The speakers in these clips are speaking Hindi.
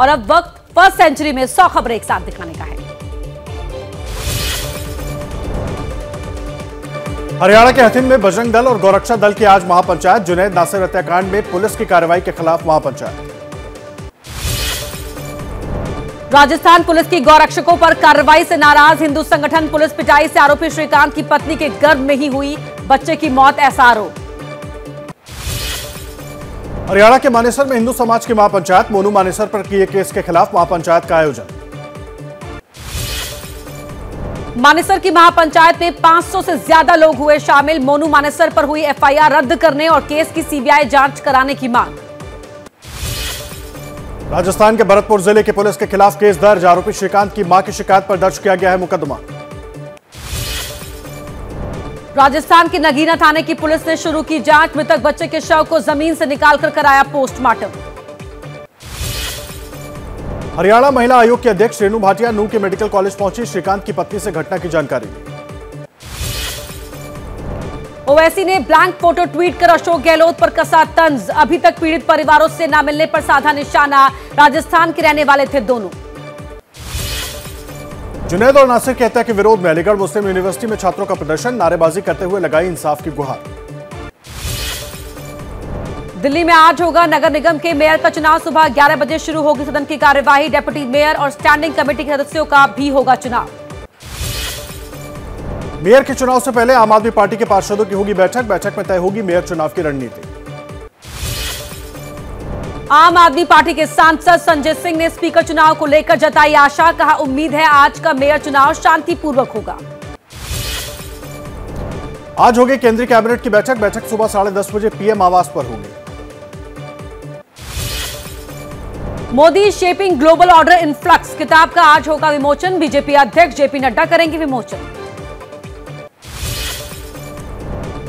और अब वक्त फर्स्ट सेंचुरी में 100 खबरें एक साथ दिखाने का है। हरियाणा के हथिन में बजरंग दल और गौरक्षा दल की आज महापंचायत। जुनैद नासिर हत्याकांड में पुलिस की कार्रवाई के खिलाफ महापंचायत। राजस्थान पुलिस की गौरक्षकों पर कार्रवाई से नाराज हिंदू संगठन। पुलिस पिटाई से आरोपी श्रीकांत की पत्नी के गर्भ में ही हुई बच्चे की मौत, ऐसा आरोप। हरियाणा के मानेसर में हिंदू समाज की महापंचायत। मोनू मानेसर पर किए केस के खिलाफ महापंचायत का आयोजन। मानेसर की महापंचायत में 500 से ज्यादा लोग हुए शामिल। मोनू मानेसर पर हुई एफआईआर रद्द करने और केस की सीबीआई जांच कराने की मांग। राजस्थान के भरतपुर जिले की पुलिस के खिलाफ केस दर्ज। आरोपी श्रीकांत की मां की शिकायत पर दर्ज किया गया है मुकदमा। राजस्थान के नगीना थाने की पुलिस ने शुरू की जांच। मृतक बच्चे के शव को जमीन से निकालकर कराया पोस्टमार्टम। हरियाणा महिला आयोग के अध्यक्ष रेणु भाटिया नूह के मेडिकल कॉलेज पहुंची। श्रीकांत की पत्नी से घटना की जानकारी ली। ओवैसी ने ब्लैंक फोटो ट्वीट कर अशोक गहलोत पर कसा तंज। अभी तक पीड़ित परिवारों से न मिलने पर साधा निशाना। राजस्थान के रहने वाले थे दोनों। जुनैद और नासिर की हत्या के विरोध में अलीगढ़ मुस्लिम यूनिवर्सिटी में छात्रों का प्रदर्शन। नारेबाजी करते हुए लगाई इंसाफ की गुहार। दिल्ली में आज होगा नगर निगम के मेयर का चुनाव। सुबह 11 बजे शुरू होगी सदन की कार्यवाही। डेप्यूटी मेयर और स्टैंडिंग कमेटी के सदस्यों का भी होगा चुनाव। मेयर के चुनाव से पहले आम आदमी पार्टी के पार्षदों की होगी बैठक। बैठक में तय होगी मेयर चुनाव की रणनीति। आम आदमी पार्टी के सांसद संजय सिंह ने स्पीकर चुनाव को लेकर जताई आशा। कहा, उम्मीद है आज का मेयर चुनाव शांतिपूर्वक होगा। आज होगी केंद्रीय कैबिनेट की बैठक। बैठक सुबह 10:30 बजे पीएम आवास पर होगी। Modi shaping global order in flux किताब का आज होगा विमोचन। बीजेपी अध्यक्ष जेपी नड्डा करेंगे विमोचन।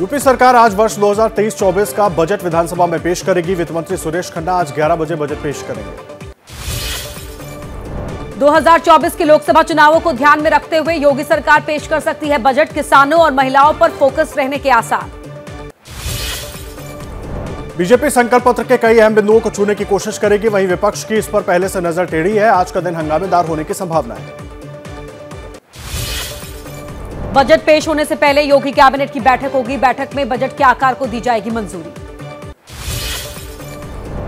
यूपी सरकार आज वर्ष 2023-24 का बजट विधानसभा में पेश करेगी। वित्त मंत्री सुरेश खन्ना आज 11 बजे बजट पेश करेंगे। 2024 के लोकसभा चुनावों को ध्यान में रखते हुए योगी सरकार पेश कर सकती है बजट। किसानों और महिलाओं पर फोकस रहने के आसार। बीजेपी संकल्प पत्र के कई अहम बिंदुओं को छूने की कोशिश करेगी। वहीं विपक्ष की इस पर पहले से नजर टेढ़ी है। आज का दिन हंगामेदार होने की संभावना है। बजट पेश होने से पहले योगी कैबिनेट की बैठक होगी। बैठक में बजट के आकार को दी जाएगी मंजूरी।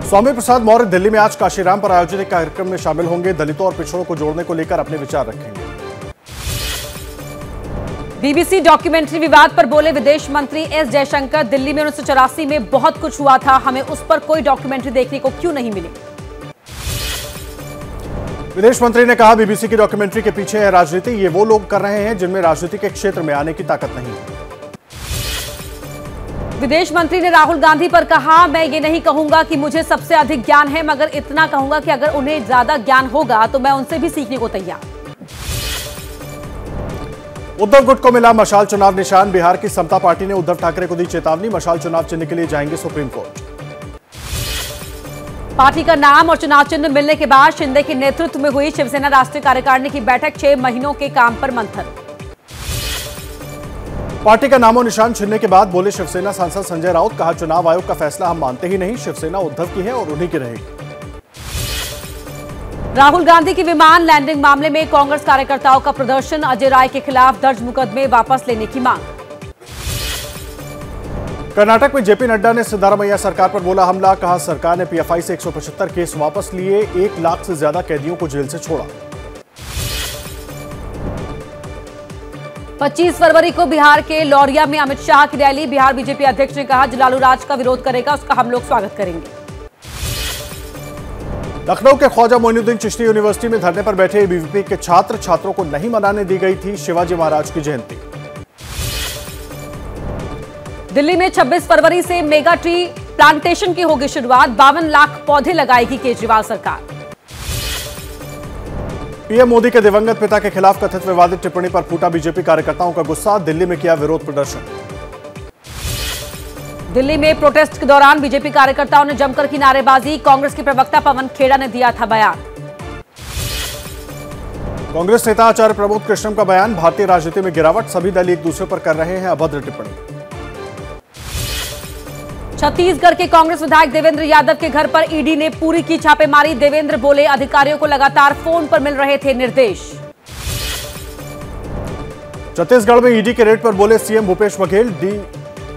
स्वामी प्रसाद मौर्य दिल्ली में आज काशीराम पर आयोजित एक कार्यक्रम में शामिल होंगे। दलितों और पिछड़ों को जोड़ने को लेकर अपने विचार रखेंगे। बीबीसी डॉक्यूमेंट्री विवाद पर बोले विदेश मंत्री एस जयशंकर। दिल्ली में 1984 में बहुत कुछ हुआ था, हमें उस पर कोई डॉक्यूमेंट्री देखने को क्यों नहीं मिली। विदेश मंत्री ने कहा, बीबीसी की डॉक्यूमेंट्री के पीछे है राजनीति। ये वो लोग कर रहे हैं जिनमें राजनीति के क्षेत्र में आने की ताकत नहीं है। विदेश मंत्री ने राहुल गांधी पर कहा, मैं ये नहीं कहूंगा कि मुझे सबसे अधिक ज्ञान है, मगर इतना कहूंगा कि अगर उन्हें ज्यादा ज्ञान होगा तो मैं उनसे भी सीखने को तैयार। उद्धव गुट को मिला मशाल चुनाव निशान। बिहार की समता पार्टी ने उद्धव ठाकरे को दी चेतावनी। मशाल चुनाव चिन्ह के लिए जाएंगे सुप्रीम कोर्ट। पार्टी का नाम और चुनाव चिन्ह मिलने के बाद शिंदे के नेतृत्व में हुई शिवसेना राष्ट्रीय कार्यकारिणी की बैठक। 6 महीनों के काम पर मंथन। पार्टी का नामो निशान चुनने के बाद बोले शिवसेना सांसद संजय राउत। कहा, चुनाव आयोग का फैसला हम मानते ही नहीं। शिवसेना उद्धव की है और उन्हीं की रहेगी। राहुल गांधी की विमान लैंडिंग मामले में कांग्रेस कार्यकर्ताओं का प्रदर्शन। अजय राय के खिलाफ दर्ज मुकदमे वापस लेने की मांग। कर्नाटक में जेपी नड्डा ने सिद्धारमैया सरकार पर बोला हमला। कहा, सरकार ने पीएफआई से 175 केस वापस लिए। 1 लाख से ज्यादा कैदियों को जेल से छोड़ा। 25 फरवरी को बिहार के लौरिया में अमित शाह की रैली। बिहार बीजेपी अध्यक्ष ने कहा, जो लालू राज का विरोध करेगा उसका हम लोग स्वागत करेंगे। लखनऊ के ख्वाजा मोइनुद्दीन चिश्ती यूनिवर्सिटी में धरने पर बैठे एबीवीपी के छात्रों को नहीं मनाने दी गई थी शिवाजी महाराज की जयंती। दिल्ली में 26 फरवरी से मेगा ट्री प्लांटेशन की होगी शुरुआत। 52 लाख पौधे लगाएगी केजरीवाल सरकार। पीएम मोदी के दिवंगत पिता के खिलाफ कथित विवादित टिप्पणी पर फूटा बीजेपी कार्यकर्ताओं का गुस्सा। दिल्ली में किया विरोध प्रदर्शन। दिल्ली में प्रोटेस्ट के दौरान बीजेपी कार्यकर्ताओं ने जमकर की नारेबाजी। कांग्रेस के प्रवक्ता पवन खेड़ा ने दिया था बयान। कांग्रेस नेता आचार्य प्रमोद कृष्णम का बयान, भारतीय राजनीति में गिरावट, सभी दल एक दूसरे पर कर रहे हैं अभद्र टिप्पणी। छत्तीसगढ़ के कांग्रेस विधायक देवेंद्र यादव के घर पर ईडी ने पूरी की छापेमारी। देवेंद्र बोले अधिकारियों को लगातार फोन पर मिल रहे थे निर्देश। छत्तीसगढ़ में ईडी के रेड पर बोले सीएम भूपेश बघेल,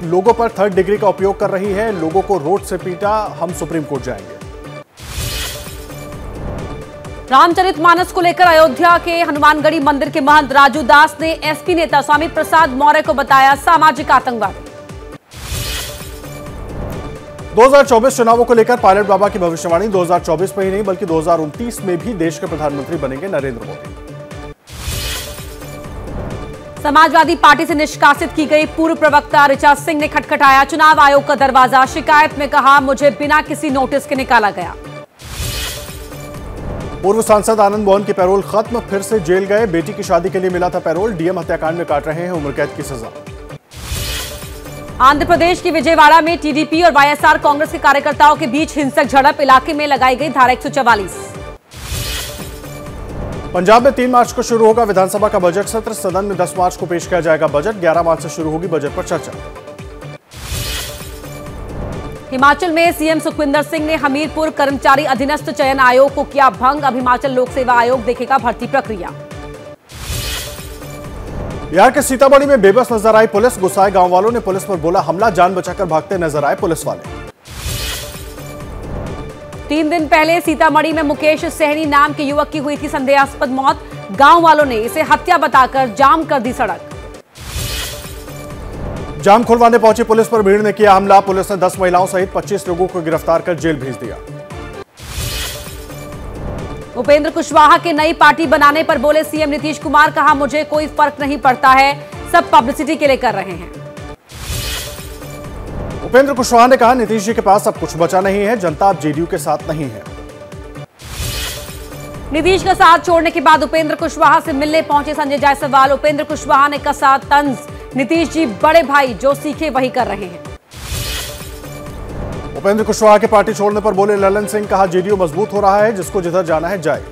लोगों पर थर्ड डिग्री का उपयोग कर रही है, लोगों को रोड से पीटा, हम सुप्रीम कोर्ट जाएंगे। रामचरितमानस को लेकर अयोध्या के हनुमानगढ़ी मंदिर के महंत राजू दास ने एसपी नेता स्वामी प्रसाद मौर्य को बताया सामाजिक आतंकवादी। 2024 चुनावों को लेकर पायलट बाबा की भविष्यवाणी। 2024 में ही नहीं बल्कि 2029 में भी देश के प्रधानमंत्री बनेंगे नरेंद्र मोदी। समाजवादी पार्टी से निष्कासित की गई पूर्व प्रवक्ता ऋचा सिंह ने खटखटाया चुनाव आयोग का दरवाजा। शिकायत में कहा, मुझे बिना किसी नोटिस के निकाला गया। पूर्व सांसद आनंद मोहन की पैरोल खत्म, फिर से जेल गए। बेटी की शादी के लिए मिला था पैरोल। डीएम हत्याकांड में काट रहे हैं उम्र कैद की सजा। आंध्र प्रदेश की विजयवाड़ा में टीडीपी और वाईएसआर कांग्रेस के कार्यकर्ताओं के बीच हिंसक झड़प। इलाके में लगाई गई धारा 144। पंजाब में 3 मार्च को शुरू होगा विधानसभा का बजट सत्र। सदन में 10 मार्च को पेश किया जाएगा बजट। 11 मार्च से शुरू होगी बजट पर चर्चा। हिमाचल में सीएम सुखविंदर सिंह ने हमीरपुर कर्मचारी अधीनस्थ चयन आयोग को किया भंग। अब हिमाचल लोक सेवा आयोग देखेगा भर्ती प्रक्रिया। बिहार के सीतामढ़ी में बेबस नजर आई पुलिस। गुस्साए गांव वालों ने पुलिस पर बोला हमला। जान बचाकर भागते नजर आए पुलिस वाले। 3 दिन पहले सीतामढ़ी में मुकेश सहनी नाम के युवक की हुई थी संदेहास्पद मौत। गांव वालों ने इसे हत्या बताकर जाम कर दी सड़क। जाम खुलवाने पहुंची पुलिस पर भीड़ ने किया हमला। पुलिस ने 10 महिलाओं सहित 25 लोगों को गिरफ्तार कर जेल भेज दिया। उपेंद्र कुशवाहा के नई पार्टी बनाने पर बोले सीएम नीतीश कुमार, कहा मुझे कोई फर्क नहीं पड़ता है, सब पब्लिसिटी के लिए कर रहे हैं। उपेंद्र कुशवाहा ने कहा नीतीश जी के पास अब कुछ बचा नहीं है, जनता अब जेडीयू के साथ नहीं है। नीतीश का साथ छोड़ने के बाद उपेंद्र कुशवाहा से मिलने पहुंचे संजय जायसवाल। उपेंद्र कुशवाहा ने कसा तंज, नीतीश जी बड़े भाई जो सीखे वही कर रहे हैं। उपेंद्र कुशवाहा के पार्टी छोड़ने पर बोले ललन सिंह, कहा जेडीयू मजबूत हो रहा है, जिसको जिधर जाना है जाए।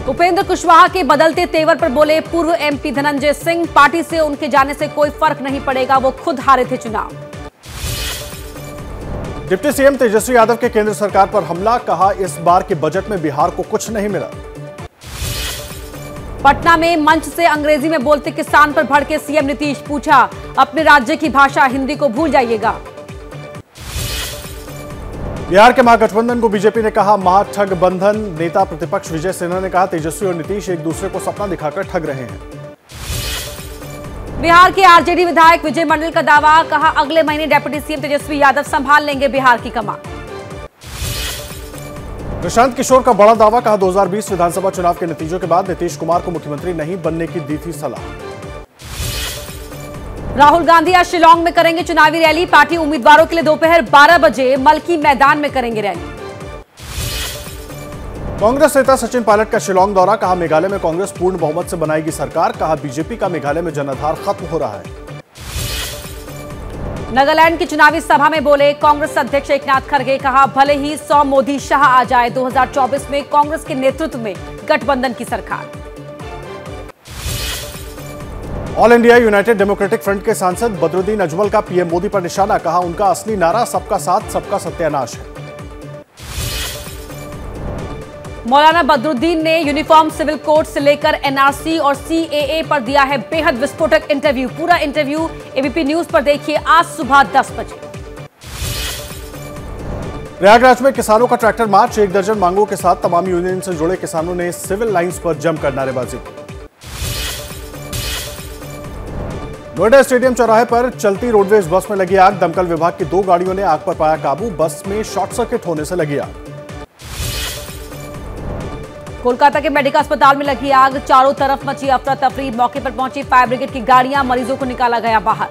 उपेंद्र कुशवाहा के बदलते तेवर पर बोले पूर्व एमपी धनंजय सिंह, पार्टी से उनके जाने से कोई फर्क नहीं पड़ेगा, वो खुद हारे थे चुनाव। डिप्टी सीएम तेजस्वी यादव के केंद्र सरकार पर हमला। कहा इस बार के बजट में बिहार को कुछ नहीं मिला। पटना में मंच से अंग्रेजी में बोलते किसान पर भड़के सीएम नीतीश। पूछा अपने राज्य की भाषा हिंदी को भूल जाइएगा। बिहार के महागठबंधन को बीजेपी ने कहा महाठगबंधन। नेता प्रतिपक्ष विजय सिन्हा ने कहा तेजस्वी और नीतीश एक दूसरे को सपना दिखाकर ठग रहे हैं। बिहार के आरजेडी विधायक विजय मंडल का दावा। कहा अगले महीने डिप्टी सीएम तेजस्वी यादव संभाल लेंगे बिहार की कमान। प्रशांत किशोर का बड़ा दावा। कहा 2020 विधानसभा चुनाव के नतीजों के बाद नीतीश कुमार को मुख्यमंत्री नहीं बनने की दी थी सलाह। राहुल गांधी आज शिलांग में करेंगे चुनावी रैली। पार्टी उम्मीदवारों के लिए दोपहर 12 बजे मलकी मैदान में करेंगे रैली। कांग्रेस नेता सचिन पायलट का शिलांग दौरा। कहा मेघालय में कांग्रेस पूर्ण बहुमत से बनाएगी सरकार। कहा बीजेपी का मेघालय में जनाधार खत्म हो रहा है। नागालैंड की चुनावी सभा में बोले कांग्रेस अध्यक्ष एकनाथ खड़गे। कहा भले ही 100 मोदी शाह आ जाए, 2024 में कांग्रेस के नेतृत्व में गठबंधन की सरकार। All India United democratic front के सांसद बदरुद्दीन अजमल का पीएम मोदी पर निशाना। कहा उनका असली नारा सबका साथ सबका सत्यानाश है। मौलाना बदरुद्दीन ने यूनिफॉर्म सिविल कोड से लेकर एनआरसी और सीएए पर दिया है बेहद विस्फोटक इंटरव्यू। पूरा इंटरव्यू एबीपी न्यूज पर देखिए आज सुबह 10 बजे। प्रयागराज में किसानों का ट्रैक्टर मार्च। 1 दर्जन मांगों के साथ तमाम यूनियन से जुड़े किसानों ने सिविल लाइंस पर जमकर नारेबाजी की। नोएडा स्टेडियम चौराहे पर चलती रोडवेज बस में लगी आग। दमकल विभाग की 2 गाड़ियों ने आग पर पाया काबू। बस में शॉर्ट सर्किट होने से लगी आग। कोलकाता के मेडिका अस्पताल में लगी आग। चारों तरफ मची अफरा तफरी। मौके पर पहुंची फायर ब्रिगेड की गाड़ियां, मरीजों को निकाला गया बाहर।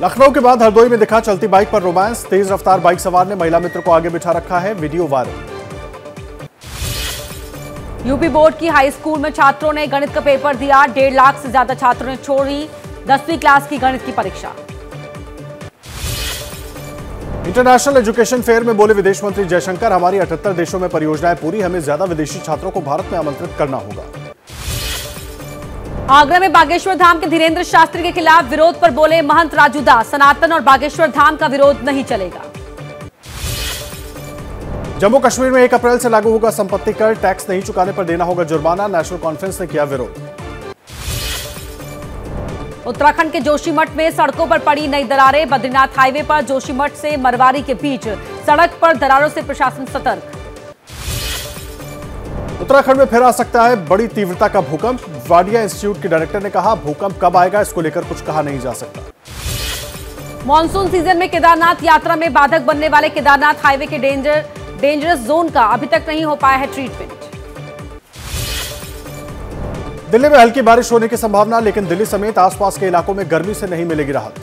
लखनऊ के बाद हरदोई में दिखा चलती बाइक पर रोमांस। तेज रफ्तार बाइक सवार ने महिला मित्र को आगे बिठा रखा है, वीडियो वायरल। यूपी बोर्ड की हाई स्कूल में छात्रों ने गणित का पेपर दिया। 1.5 लाख से ज्यादा छात्रों ने छोड़ी 10वीं क्लास की गणित की परीक्षा। इंटरनेशनल एजुकेशन फेयर में बोले विदेश मंत्री जयशंकर, हमारी 78 देशों में परियोजनाएं पूरी, हमें ज्यादा विदेशी छात्रों को भारत में आमंत्रित करना होगा। आगरा में बागेश्वर धाम के धीरेन्द्र शास्त्री के खिलाफ विरोध पर बोले महंत राजू दास, सनातन और बागेश्वर धाम का विरोध नहीं चलेगा। जम्मू कश्मीर में 1 अप्रैल से लागू होगा संपत्ति कर, टैक्स नहीं चुकाने पर देना होगा जुर्माना, नेशनल कॉन्फ्रेंस ने किया विरोध। उत्तराखंड के जोशीमठ में सड़कों पर पड़ी नई दरारें, बद्रीनाथ हाईवे पर जोशीमठ से मरवारी के बीच सड़क पर दरारों से प्रशासन सतर्क। उत्तराखंड में फिर आ सकता है बड़ी तीव्रता का भूकंप, वाडिया इंस्टीट्यूट के डायरेक्टर ने कहा भूकंप कब आएगा इसको लेकर कुछ कहा नहीं जा सकता। मॉनसून सीजन में केदारनाथ यात्रा में बाधक बनने वाले केदारनाथ हाईवे के डेंजरस जोन का अभी तक नहीं हो पाया है ट्रीटमेंट। दिल्ली में हल्की बारिश होने की संभावना, लेकिन दिल्ली समेत आसपास के इलाकों में गर्मी से नहीं मिलेगी राहत।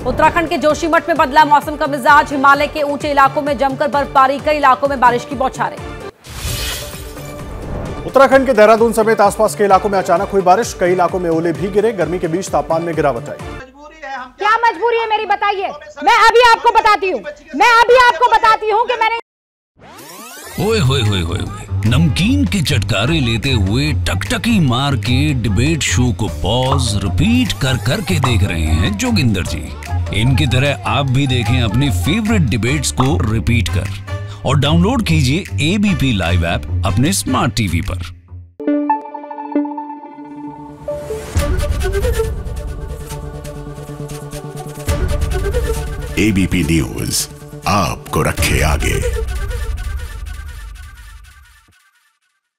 उत्तराखंड के जोशीमठ में बदला मौसम का मिजाज, हिमालय के ऊंचे इलाकों में जमकर बर्फबारी, कई इलाकों में बारिश की बौछारें। उत्तराखंड के देहरादून समेत आसपास के इलाकों में अचानक हुई बारिश, कई इलाकों में ओले भी गिरे, गर्मी के बीच तापमान में गिरावट आई। क्या मजबूरी है मेरी बताइए, मैं अभी आपको बताती हूँ कि मैंने ओए होए होए होए नमकीन के चटकारे लेते हुए टकटकी मार के डिबेट शो को पॉज रिपीट कर करके देख रहे हैं जोगिंदर जी। इनकी तरह आप भी देखें अपनी फेवरेट डिबेट्स को रिपीट कर और डाउनलोड कीजिए एबीपी लाइव ऐप अपने स्मार्ट टीवी पर। एबीपी न्यूज आपको रखे आगे।